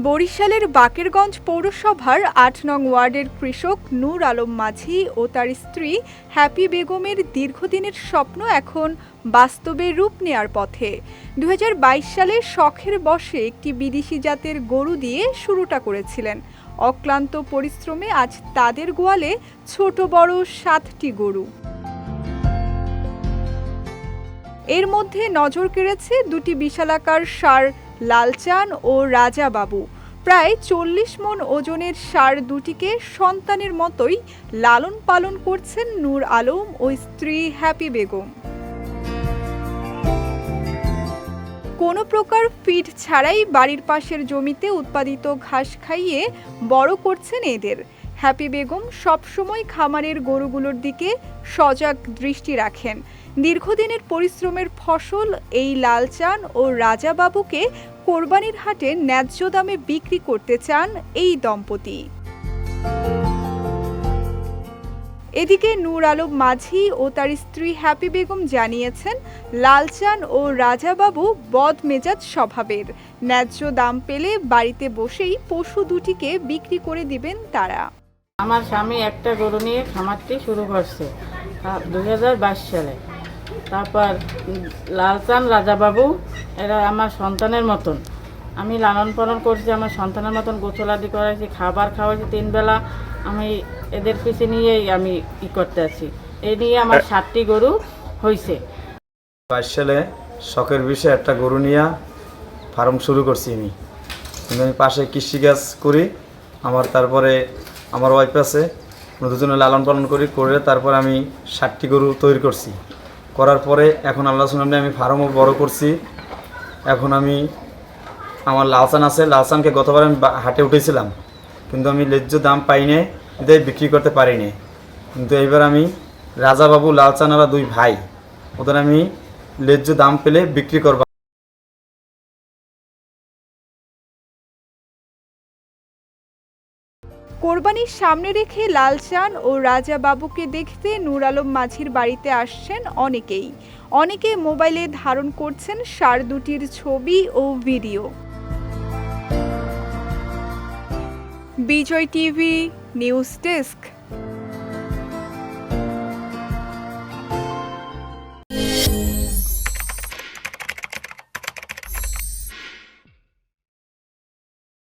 বরিশালের বাকেরগঞ্জ পৌরসভার ৮ নং ওয়ার্ডের কৃষক নূর আলম মাঝি ও তার স্ত্রী হ্যাপি বেগমের দীর্ঘদিনের স্বপ্ন এখন বাস্তবে রূপ নেয়ার পথে। ২০২২ সালে শখের বশে একটি বিদেশি জাতের গরু দিয়ে শুরুটা করেছিলেন। অক্লান্ত পরিশ্রমে আজ তাদের গোয়ালে ছোট বড় ৭টি গরু। এর মধ্যে নজর কেড়েছে দুটি বিশালাকার ষাঁড় লালচান ও রাজাবাবু। প্রায় ৪০ মণ ওজনের ষাঁড় দুটিকে সন্তানের মতোই লালন পালন করছেন নূর আলম ও স্ত্রী হ্যাপি বেগম। কোনো প্রকার ফিড ছাড়াই বাড়ির পাশের জমিতে উৎপাদিত ঘাস খাইয়ে বড় করছেন এদের। হ্যাপি বেগম সবসময় খামারের গরুগুলোর দিকে সজাগ দৃষ্টি রাখেন। দীর্ঘদিনের পরিশ্রমের ফসল এই লালচান ও রাজাবাবুকে কোরবানির হাটে ন্যায্য দামে বিক্রি করতে চান এই দম্পতি। এদিকে নূর আলম মাঝি ও তার স্ত্রী হ্যাপি বেগম জানিয়েছেন, লালচান ও রাজাবাবু বদমেজাজ স্বভাবের। ন্যায্য দাম পেলে বাড়িতে বসেই পশু দুটিকে বিক্রি করে দিবেন তারা। আমার স্বামী একটা গরু নিয়ে খামারটি শুরু করছে ২০২২ সালে। তারপর লালচান রাজাবাবু এরা আমার সন্তানের মতন, আমি লালন পালন করছি, আমার সন্তানের মতন গোছলাদি করাইছি, খাবার খাওয়াইছি ৩ বেলা। আমি এদের পিছিয়ে নিয়েই আমি করতে আছি। এই নিয়ে আমার ৭টি গরু হয়েছে। ২২ সালে শখের বিষয়ে একটা গরু নিয়ে ফার্ম শুরু করছি আমি। কিন্তু আমি পাশে কৃষিকাজ করি, তারপরে আমার ওয়াইফ আছে, দুজনে লালন পালন করে তারপর আমি ৬০টি গরু তৈরি করছি। করার পরে এখন আল্লাহ সুনামে আমি ফার্মও বড় করছি। এখন আমি আমার লালচান আছে, লালচানকে গতবার আমি হাটে উঠেছিলাম, কিন্তু আমি ন্যায্য দাম পাইনি, এটাই বিক্রি করতে পারিনি। কিন্তু এইবার আমি রাজাবাবু লালচানারা ২ ভাই, ওদের আমি ন্যায্য দাম পেলে বিক্রি করব। কোরবানির সামনে রেখে লালচান ও রাজাবাবুকে দেখতে নূর আলম মাঝির বাড়িতে আসছেন অনেকেই। অনেকে মোবাইলে ধারণ করছেন ষাঁড় দুটির ছবি ও ভিডিও। বিজয় টিভি নিউজ ডেস্ক।